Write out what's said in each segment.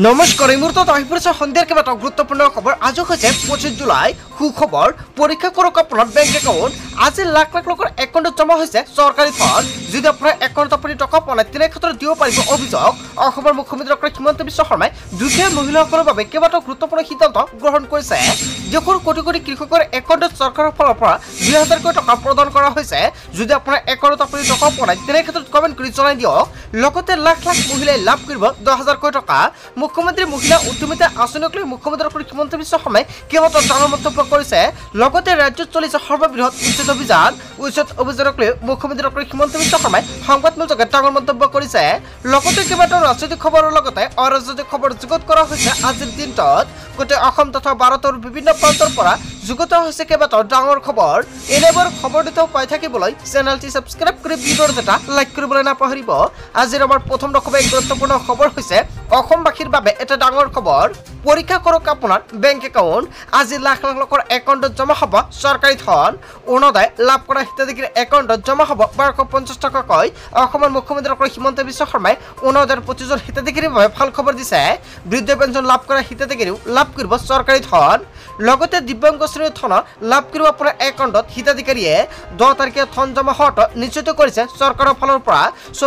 নমস্কাৰ এই মুহূৰ্তত আহি পৰিছে সন্ধিয়াৰ কেইবাটাও গুৰুত্বপূৰ্ণ খবৰ। আজি হৈছে 25 জুলাই। সুখবৰ, পৰীক্ষা কৰক আপোনাৰ বেংক একাউণ্ট। আজি লাখ লাখ লোকৰ একাউণ্টত জমা হৈছে চৰকাৰী ধন। যদি আপোনাৰ একাউণ্টত আপুনি টকা পোৱা নাই তেনে ক্ষেত্ৰত দিব পাৰিব অভিযোগ। অসমৰ মুখ্যমন্ত্ৰী ডক্টৰ হিমন্ত বিশ্ব শৰ্মাই দুখীয়া মহিলাসকলৰ বাবে কেইবাটাও গুৰুত্বপূৰ্ণ সিদ্ধান্ত গ্ৰহণ কৰিছে। দেশৰ কোটি কোটি কৃষকৰ একাউণ্টত চৰকাৰৰ ফালৰ পৰা 2000 কোটি টকা প্ৰদান কৰা হৈছে। যদি আপোনাৰ একাউণ্টত আপুনি টকা পোৱা নাই তেনে ক্ষেত্ৰত কমেণ্ট কৰি জনাই দিয়ক। লগতে লাখ লাখ মহিলাই লাভ কৰিব 10,000 কোটি টকা। মুখ্যমন্ত্ৰী মহিলা উদ্যমিতা আঁচনিক লৈ মুখ্যমন্ত্ৰী ডক্টৰ হিমন্ত বিশ্ব শৰ্মাই কেইবাটাও ডাঙৰ মন্তব্য কৰিছে। লগতে ৰাজ্যত চলিছে সৰ্ববৃহৎ উচ্ছেদ অভিযান। উচ্ছেদ অভিযানক লৈ মুখ্যমন্ত্ৰী ডক্টৰ হিমন্ত বিশ্ব শৰ্মাই সংবাদমেলযোগে ডাঙৰ মন্তব্য কৰিছে। লগতে কেইবাটাও ৰাজনৈতিক খবৰৰ লগতে অৰাজনৈতিক খবৰ যুগুত কৰা হৈছে। আজিৰ দিনটোত গোটেই অসম তথা ভাৰতৰ বিভিন্ন প্ৰান্তৰ পৰা যুগুত হৈছে কেইবাটাও ডাঙৰ খবৰ। এনেবোৰ খবৰ দুটাও পাই থাকিবলৈ চেনেলটি ছাবস্ক্ৰাইব কৰি ভিডিঅ'ৰ এটা লাইক কৰিবলৈ নাপাহৰিব। আজিৰ আমাৰ প্ৰথম খুবেই গুৰুত্বপূৰ্ণ খবৰ হৈছে অসমবাসীৰ বাবে এটা ডাঙৰ খবৰ। পৰীক্ষা কৰক আপোনাৰ বেংক একাউণ্ট। আজি লাখ লাখ লোকৰ একাউণ্টত জমা হ'ব চৰকাৰী ধন। অৰুণোদয় লাভ কৰা হিতাধিকাৰীৰ একাউণ্টত জমা হ'ব 1250 টকাকৈ। অসমৰ মুখ্যমন্ত্ৰী ডক্টৰ হিমন্ত বিশ্ব শৰ্মাই অৰুণোদয়ৰ প্ৰতিজন হিতাধিকাৰীৰ বাবে ভাল খবৰ দিছে। বৃদ্ধ পেঞ্চন লাভ কৰা হিতাধিকাৰীও লাভ কৰিব চৰকাৰী ধন। লগতে দিব্যাংগ শ্ৰেণীৰ ধন লাভ কৰিব আপোনাৰ একাউণ্টত হিতাধিকাৰীয়ে 10 তাৰিখে ধন জমা হোৱাটো নিশ্চিত কৰিছে চৰকাৰৰ ফালৰ পৰা।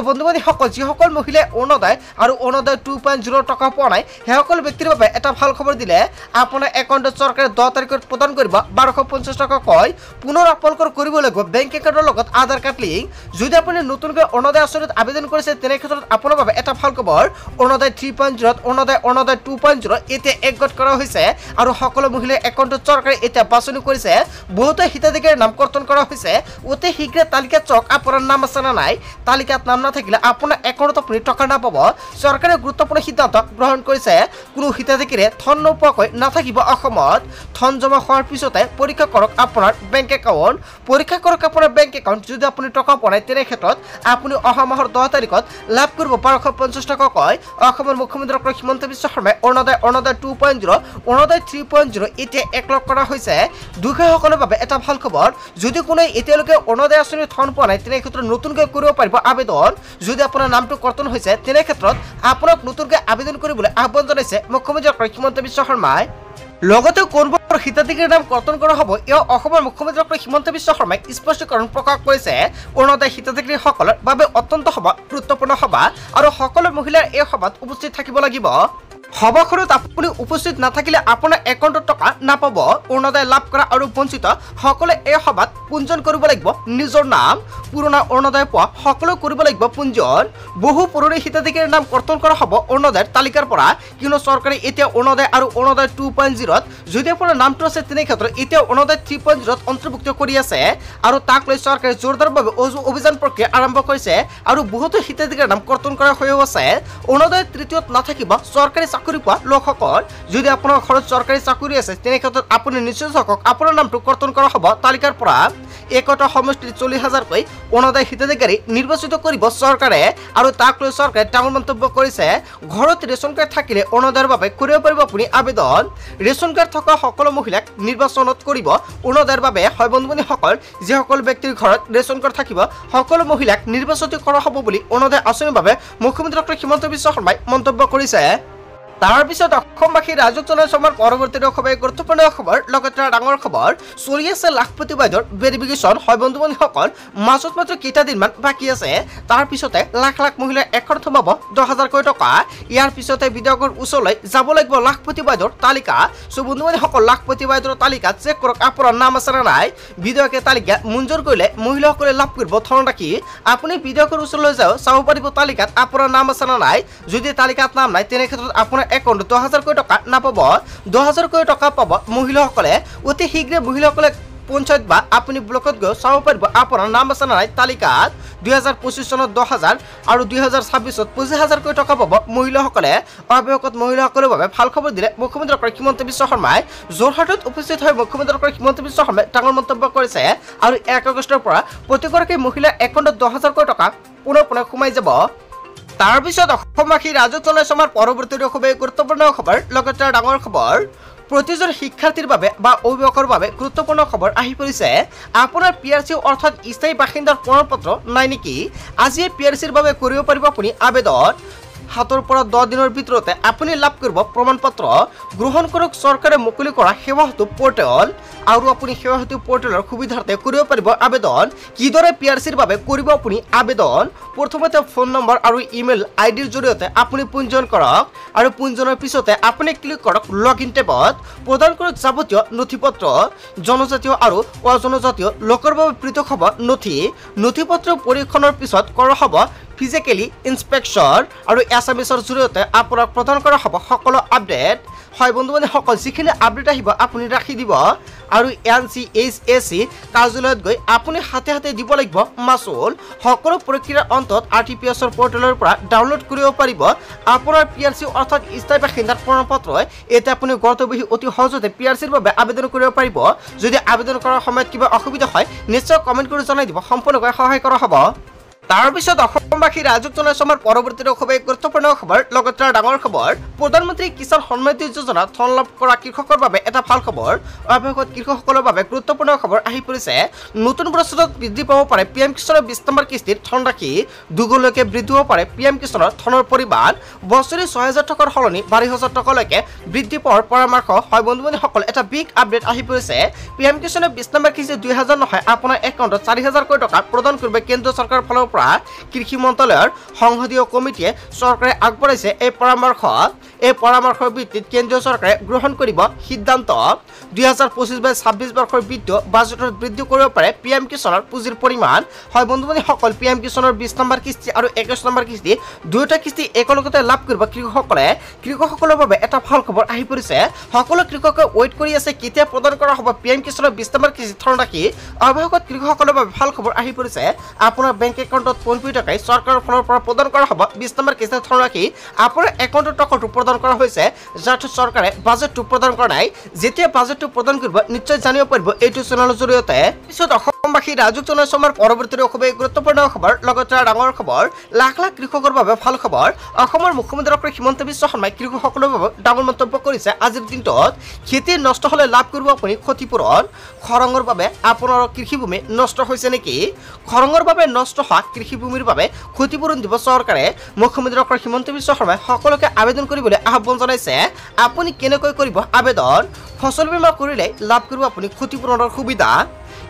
বন্ধু বান্ধৱীসকল, যিসকল মহিলাই অৰুণোদয় আৰু অৰুণোদয় 2.0 টকা পোৱা নাই সেইসকল ব্যক্তিৰ বাবে এটা ভাল খবৰ দিলে। আপোনাৰ একাউণ্টত চৰকাৰে 10 তাৰিখত প্ৰদান কৰিব 1250 টকাকৈ। পুনৰ আপোনালোকৰ কৰিব লাগিব বেংক একাউণ্টৰ লগত আধাৰ কাৰ্ড লিংক। যদি আপুনি নতুনকৈ অৰুণোদয় আঁচনিত আবেদন কৰিছে তেনে ক্ষেত্ৰত আপোনাৰ বাবে এটা ভাল খবৰ। অৰুণোদয় 3.0 অৰুণোদয় 2.0 এতিয়া একগোট কৰা হৈছে আৰু সকলো মহিলাই একাউণ্টত চৰকাৰে এতিয়া বাছনি কৰিছে। বহুতো হিতাধিকাৰীৰ নাম কৰ্তন কৰা হৈছে। অতি শীঘ্ৰে তালিকাত চাওক আপোনাৰ নাম আছে নে নাই। তালিকাত নাম নাথাকিলে আপোনাৰ একাউণ্টত আপুনি টকা নাপাব। চৰকাৰে গুৰুত্বপূৰ্ণ সিদ্ধান্ত গ্ৰহণ কৰিছে। কোনো হিতাধিকাৰীয়ে ধন নোপোৱাকৈ নাথাকিব অসমত। ধন জমা হোৱাৰ পিছতে পৰীক্ষা কৰক আপোনাৰ বেংক একাউণ্ট। পৰীক্ষা কৰক আপোনাৰ বেংক একাউণ্ট। যদি আপুনি টকা পোৱা নাই তেনে ক্ষেত্ৰত আপুনি অহা মাহৰ 10 তাৰিখত লাভ কৰিব 1250 টকাকৈ। অসমৰ মুখ্যমন্ত্ৰী ডক্টৰ হিমন্ত বিশ্ব শৰ্মাই অৰুণোদয় 2.0 অৰুণোদয় 3.0 এতিয়া একলগ কৰা হৈছে। দুখীয়াসকলৰ বাবে এটা ভাল খবৰ। যদি কোনোৱে এতিয়ালৈকে অৰুণোদয় আঁচনিৰ ধন পোৱা নাই তেনে ক্ষেত্ৰত নতুনকৈ কৰিব পাৰিব আবেদন। যদি আপোনাৰ নামটো কৰ্তন হৈছে তেনে ক্ষেত্ৰত আপোনাক নতুনকৈ আবেদন কৰিবলৈ আহ্বান জনাইছে মুখ্যমন্ত্ৰী ডক্টৰ হিমন্ত বিশ্ব শৰ্মাই। লগতে কোনবোৰ হিতাধিকাৰীৰ নাম কৰ্তন কৰা হ'ব এয়া অসমৰ মুখ্যমন্ত্ৰী ডক্টৰ হিমন্ত বিশ্ব শৰ্মাই স্পষ্টীকৰণ প্ৰকাশ কৰিছে। অৰুণোদয় হিতাধিকাৰীসকলৰ বাবে অত্যন্ত গুৰুত্বপূৰ্ণ সভা আৰু সকলো মহিলাৰ এই সভাত উপস্থিত থাকিব লাগিব। সভাখনত আপুনি উপস্থিত নাথাকিলে আপোনাৰ একাউণ্টত টকা নাপাব। অৰুণোদয় লাভ কৰা আৰু বঞ্চিত সকলে এই সভাত পঞ্জীয়ন কৰিব লাগিব নিজৰ নাম। পুৰণা অৰুণোদয় পোৱা সকলো কৰিব লাগিব পঞ্জীয়ন। বহু পুৰণি হিতাধিকাৰীৰ নাম কৰ্তন কৰা হ'ব অৰুণোদয়ৰ তালিকাৰ পৰা। কিয়নো চৰকাৰে এতিয়া অৰুণোদয় আৰু অৰুণোদয় 2.0 যদি আপোনাৰ নামটো আছে তেনে ক্ষেত্ৰত এতিয়া অৰুণোদয় 3.0 অন্তৰ্ভুক্ত কৰি আছে আৰু তাক লৈ চৰকাৰে জোৰদাৰভাৱে অভিযান প্ৰক্ৰিয়া আৰম্ভ কৰিছে আৰু বহুতো হিতাধিকাৰীৰ নাম কৰ্তন কৰা হৈও আছে। অৰুণোদয় তৃতীয়ত নাথাকিব চৰকাৰী চাকৰি পোৱা লোকসকল। যদি আপোনাৰ ঘৰত চৰকাৰী চাকৰি আছে তেনে ক্ষেত্ৰত আপুনি নিশ্চিত থাকক আপোনাৰ নামটো কৰ্তন কৰা হ'ব তালিকাৰ পৰা। একোটা সমষ্টিত 40,000কৈ অৰুণোদয় হিতাধিকাৰী নিৰ্বাচিত কৰিব চৰকাৰে আৰু তাক লৈ চৰকাৰে ডাঙৰ মন্তব্য কৰিছে। ঘৰত ৰেচন কাৰ্ড থাকিলে অৰুণোদয়ৰ বাবে কৰিব পাৰিব আপুনি আবেদন। ৰেচন কাৰ্ড থকা সকলো মহিলাক নিৰ্বাচনত কৰিব অৰুণোদয়ৰ বাবে। হয় বন্ধুসকল, যিসকল ব্যক্তিৰ ঘৰত ৰেচন কাৰ্ড থাকিব সকলো মহিলাক নিৰ্বাচিত কৰা হ'ব বুলি অৰুণোদয় আঁচনিৰ বাবে মুখ্যমন্ত্ৰী ডক্টৰ হিমন্ত বিশ্ব শৰ্মাই মন্তব্য কৰিছে। তাৰ পিছত অসমবাসী ৰাজক জনাইছে আমাৰ পৰৱৰ্তী খুবেই গুৰুত্বপূৰ্ণ খবৰ। লগতে ডাঙৰ খবৰ চলি আছে লাখপতি বাইদেউৰ ভেৰিফিকেশ্যন। হয় বন্ধুসকল, মাজত মাত্ৰ কেইটা দিনমান বাকী আছে। তাৰ পিছতে লাখ লাখ মহিলাই একাউণ্টত সোমাব 10,000 কোটি টকা। ইয়াৰ পিছতে বিধায়কৰ ওচৰলৈ যাব লাগিব লাখপতি বাইদেউৰ তালিকা। বন্ধুসকল, লাখপতি বাইদেউৰ তালিকাত চেক কৰক আপোনাৰ নাম আছে নে নাই। বিধায়কে তালিকা মঞ্জুৰ কৰিলে মহিলাসকলে লাভ কৰিব ধনৰাশি। আপুনি বিধায়কৰ ওচৰলৈ চাব পাৰিব তালিকাত আপোনাৰ নাম আছে নে নাই। যদি তালিকাত নাম নাই তেনে ক্ষেত্ৰত আপোনাৰ একাউণ্টত 10,000 কোটি টকা নাপাব। 10,000 কোটি টকা পাব মহিলাসকলে। অতি শীঘ্ৰে মহিলাসকলে পঞ্চায়ত বা আপুনি ব্লকত গৈ চাব পাৰিব আপোনাৰ নাম আছে নে নাই তালিকাত। 2025 চনত 10,000 আৰু 2026ত 25,000 কোটি টকা পাব মহিলাসকলে। অৱশেষত মহিলাসকলৰ বাবে ভাল খবৰ দিলে মুখ্যমন্ত্ৰী ডক্টৰ হিমন্ত বিশ্ব শৰ্মাই। যোৰহাটত উপস্থিত হৈ মুখ্যমন্ত্ৰী ডক্টৰ হিমন্ত বিশ্ব শৰ্মাই ডাঙৰ মন্তব্য কৰিছে আৰু 1 আগষ্টৰ পৰা প্ৰতিগৰাকী মহিলাৰ একাউণ্টত 10,000 কোটি টকা পুনৰ সোমাই যাব। তাৰ পিছত অসমবাসী ৰাজক জনাইছে আমাৰ পৰৱৰ্তী খুবেই গুৰুত্বপূৰ্ণ খবৰ। লগতে ডাঙৰ খবৰ প্ৰতিজন শিক্ষাৰ্থীৰ বাবে বা অভিভাৱকৰ বাবে গুৰুত্বপূৰ্ণ খবৰ আহি পৰিছে। আপোনাৰ পিআৰচি অৰ্থাৎ স্থায়ী বাসিন্দাৰ প্ৰমাণপত্ৰ নাই নেকি? আজি পিআৰচিৰ বাবে কৰিব পাৰিব আপুনি আবেদন। হাতৰ পৰা 10 দিনৰ ভিতৰতে আপুনি লাভ কৰিব প্ৰমাণপত্ৰ গ্ৰহণ কৰক চৰকাৰে মুকলি কৰা সেৱা সেতু পোৰ্টেল আৰু আপুনি সেৱা সেতু পোৰ্টেলৰ সুবিধাৰ্থে কৰিব পাৰিব আবেদন কিদৰে পিআৰচিৰ বাবে কৰিব আপুনি আবেদন প্ৰথমতে ফোন নম্বৰ আৰু ইমেইল আইডিৰ জৰিয়তে আপুনি পঞ্জীয়ন কৰক আৰু পঞ্জীয়নৰ পিছতে আপুনি ক্লিক কৰক লগইন টেবত প্ৰদান কৰক যাৱতীয় নথিপত্ৰ জনজাতীয় আৰু অজনজাতীয় লোকৰ বাবে পৃথক হ'ব নথিপত্ৰ পৰীক্ষণৰ পিছত কৰা হ'ব ফিজিক্যালি ইন্সপেকশন আৰু এছএমএছৰ জৰিয়তে আপোনাক প্ৰদান কৰা হ'ব সকলো আপডেট হয় বন্ধু-বান্ধৱীসকল যিখিনি আপডেট আহিব আপুনি ৰাখি দিব আৰু NCHSC কাৰ্যালয়ত গৈ আপুনি হাতে দিব লাগিব মাসুল সকলো প্ৰক্ৰিয়াৰ অন্তত RTPS পোৰ্টেলৰ পৰা ডাউনলোড কৰিব পাৰিব আপোনাৰ PRC অৰ্থাৎ স্থায়ী বাসিন্দাৰ প্ৰমাণপত্ৰ এতে আপুনি গৰ্তবহি অতি সহজতে PRCৰ বাবে আবেদন কৰিব পাৰিব যদি আবেদন কৰাৰ সময়ত কিবা অসুবিধা হয় নিশ্চয় কমেন্ট কৰি জনাই দিব সম্পূৰ্ণকৈ সহায় কৰা হ'ব তাৰপিছত অসমবাসী ৰাজক জনাইছমৰ পৰৱৰ্তী খুবেই গুৰুত্বপূৰ্ণ খবৰ লগতে ডাঙৰ খবৰ প্ৰধানমন্ত্ৰী কিষাণ সন্মানিধি যোজনা ধন লাভ কৰা কৃষকৰ বাবে এটা ভাল খবৰ অৱশেষত কৃষকসকলৰ বাবে গুৰুত্বপূৰ্ণ খবৰ আহি পৰিছে নতুন বছৰত বৃদ্ধি পাব পাৰে PM কিষাণৰ 20 নম্বৰ কিস্তিৰ ধনৰাশি দুগুণলৈকে বৃদ্ধি হ'ব পাৰে PM কিষাণৰ ধনৰ পৰিমাণ বছৰি 6000 টকাৰ সলনি 12000 টকালৈকে বৃদ্ধি পোৱাৰ পৰামৰ্শ হয় বন্ধু-বান্ধৱীসকল এটা বিগ আপডেট আহি পৰিছে PM কিষাণৰ 20 নম্বৰ কিস্তি 2000 নহয় আপোনাৰ একাউণ্টত 4000 কোটি টকা প্ৰদান কৰিব কেন্দ্ৰীয় চৰকাৰৰ ফালৰ পৰা কৃষি মন্ত্ৰালয়ৰ সংসদীয় কমিটিয়ে চৰকাৰে আগবঢ়াইছে এই পৰামৰ্শৰ ভিত্তিত কেন্দ্ৰীয় চৰকাৰে গ্ৰহণ কৰিব সিদ্ধান্ত 2025-26 বৰ্ষৰ বিত্তীয় বাজেটত বৃদ্ধি কৰিব পাৰে PM কিষাণৰ পুঁজিৰ পৰিমাণ হয় বন্ধু-বান্ধৱীসকল PM কিষাণৰ 20 নম্বৰ কিস্তি আৰু 21 নম্বৰ কিস্তি দুয়োটা কিস্তি একেলগতে লাভ কৰিব কৃষকসকলৰ বাবে এটা ভাল খবৰ আহি পৰিছে সকলো কৃষকে ৱেইট কৰি আছে কেতিয়া প্ৰদান কৰা হ'ব PM কিষাণৰ 20 নম্বৰ কিস্তি ধনৰাশি অৱশেষত কৃষকসকলৰ বাবে ভাল খবৰ আহি পৰিছে আপোনাৰ বেংক একাউণ্টত 15 টকাই চৰকাৰৰ ফালৰ পৰা প্ৰদান কৰা হ'ব 20 নম্বৰ কিস্তি ধনৰাশি আপোনাৰ একাউণ্টত টকাটো প্ৰদান কৰা হৈছে যাতে চৰকাৰে বাজেটটো প্ৰদান কৰা নাই যেতিয়া বাজেটটো প্ৰদান কৰিব নিশ্চয় জানিব পাৰিব এইটো চেনেলৰ জৰিয়তে পিছত অসমবাসী ৰাজক জনাইছমৰ পৰৱৰ্তী খুবেই গুৰুত্বপূৰ্ণ খবৰ লগতে ডাঙৰ খবৰ লাখ লাখ কৃষকৰ বাবে ভাল খবৰ অসমৰ মুখ্যমন্ত্ৰী ডক্টৰ হিমন্ত বিশ্ব শৰ্মাই কৃষকসকলৰ বাবে ডাঙৰ মন্তব্য কৰিছে আজিৰ দিনটোত খেতি নষ্ট হ'লে লাভ কৰিব আপুনি ক্ষতিপূৰণ খৰাঙৰ বাবে আপোনাৰ কৃষিভূমি নষ্ট হৈছে নেকি খৰাঙৰ বাবে নষ্ট হোৱা কৃষিভূমিৰ বাবে ক্ষতিপূৰণ দিব চৰকাৰে মুখ্যমন্ত্ৰী ডক্টৰ হিমন্ত বিশ্ব শৰ্মাই সকলোকে আবেদন কৰিবলৈ আহ্বান জনাইছে আপুনি কেনেকৈ কৰিব আবেদন ফসল বীমা কৰিলে লাভ কৰিব আপুনি ক্ষতিপূৰণৰ সুবিধা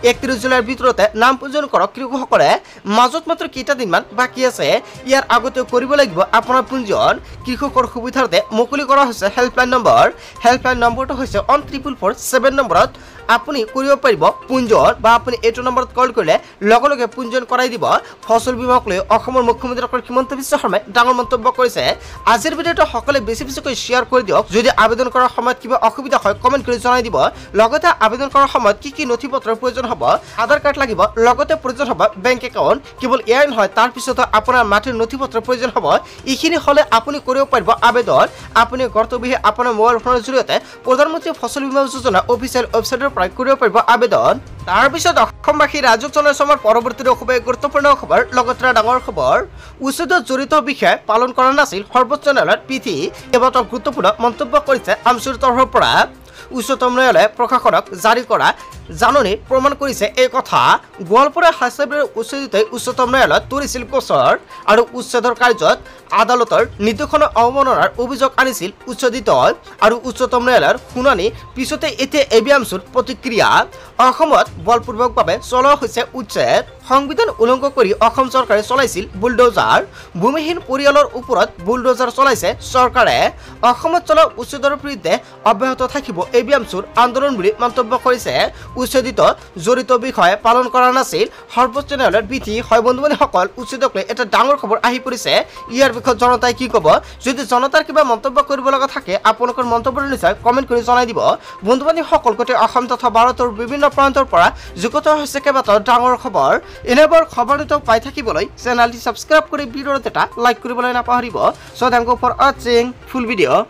31 জুলাইৰ ভিতৰতে নাম পঞ্জীয়ন কৰক কৃষকসকলে মাজত মাত্ৰ কেইটা দিনমান বাকী আছে ইয়াৰ আগতে কৰিব লাগিব আপোনাৰ পঞ্জীয়ন কৃষকৰ সুবিধাৰ্থে মুকলি কৰা হৈছে হেল্পলাইন নম্বৰটো হৈছে 14447 নম্বৰত আপুনি কৰিব পাৰিব পঞ্জীয়ন বা আপুনি এইটো নম্বৰত কল কৰিলে লগে পঞ্জীয়ন কৰাই দিব ফসল বীমাক লৈ অসমৰ মুখ্যমন্ত্ৰী ডক্টৰ হিমন্ত বিশ্ব শৰ্মাই ডাঙৰ মন্তব্য কৰিছে আজিৰ ভিডিঅটো সকলোৱে বেছিকৈ শ্বেয়াৰ কৰি দিয়ক যদি আবেদন কৰাৰ সময়ত কিবা অসুবিধা হয় কমেন্ট কৰি জনাই দিব লগতে আবেদন কৰাৰ সময়ত কি নথিপত্ৰৰ প্ৰয়োজন হ'ব আধাৰ কাৰ্ড লাগিব লগতে প্ৰয়োজন হ'ব বেংক একাউণ্ট কেৱল এয়াই নহয় তাৰ পিছত আপোনাৰ মাটিৰ নথিপত্ৰৰ প্ৰয়োজন হ'ব এইখিনি হ'লে আপুনি কৰিব পাৰিব আবেদন আপুনি গৰ্তবিহি আপোনাৰ মোবাইল ফোনৰ জৰিয়তে প্ৰধানমন্ত্ৰী ফসল বীমা যোজনা অফিচিয়েল ৱেবছাইটৰ পৰা কৰিব পাৰিব আবেদন তাৰ পিছত অসমবাসী ৰাজক জনাইছমৰ পৰৱৰ্তী খুবেই গুৰুত্বপূৰ্ণ খবৰ লগতে ডাঙৰ খবৰ উচ্ছেদত জড়িত বিষয় পালন কৰা নাছিল সৰ্বোচ্চ ন্যায়ালয়ৰ পিঠি কেইবাটাও গুৰুত্বপূৰ্ণ মন্তব্য কৰিছে আমচুৰ তৰফৰ পৰা উচ্চতম ন্যায়ালয়ে প্ৰশাসনক জাৰি কৰা জাননী প্ৰমাণ কৰিছে এই কথা গোৱালপাৰা হাইস্কুলৰ উচ্চতম ন্যায়ালয়ত তৰিছিল গোচৰ আৰু উচ্ছেদৰ কাৰ্যত আদালতৰ নিৰ্দেশনা অৱমাননাৰ অভিযোগ আনিছিল উচ্ছেদিত আৰু উচ্চতম ন্যায়ালয়ৰ শুনানি পিছতে এতিয়া এবিএমছৰ প্ৰতিক্ৰিয়া অসমত বলপূৰ্বকভাৱে চলোৱা হৈছে উচ্ছেদ সংবিধান উলংঘন কৰি অসম চৰকাৰে চলাইছিল বুলডোজাৰ ভূমিহীন পৰিয়ালৰ ওপৰত বুলডোজাৰ চলাইছে চৰকাৰে অসমত চলা উচ্ছেদৰ বিৰুদ্ধে অব্যাহত থাকিব এবিএমছৰ আন্দোলন বুলি মন্তব্য কৰিছে উচ্ছেদিত জড়িত বিষয়ে পালন কৰা নাছিল সৰ্বোচ্চ ন্যায়ালয়ৰ বিধি হয় বন্ধু-বান্ধৱীসকল উচ্ছেদক লৈ এটা ডাঙৰ খবৰ আহি পৰিছে ইয়াৰ বিষয়ে জনতাই কি ক'ব যদি জনতাৰ কিবা মন্তব্য কৰিব লগা থাকে আপোনালোকৰ মন্তব্যৰ নিশ্চয় কমেন্ট কৰি জনাই দিব বন্ধু-বান্ধৱীসকল গোটেই অসম তথা ভাৰতৰ বিভিন্ন প্ৰান্তৰ পৰা যুগত হৈছে কেইবাটাও ডাঙৰ খবৰ এনেবোৰ খবৰ পাই থাকিবলৈ চেনেলটি সাবস্ক্ৰাইব কৰি ভিডিঅ'ত এটা লাইক কৰিবলৈ নাপাহৰিব so thank you for watching full video'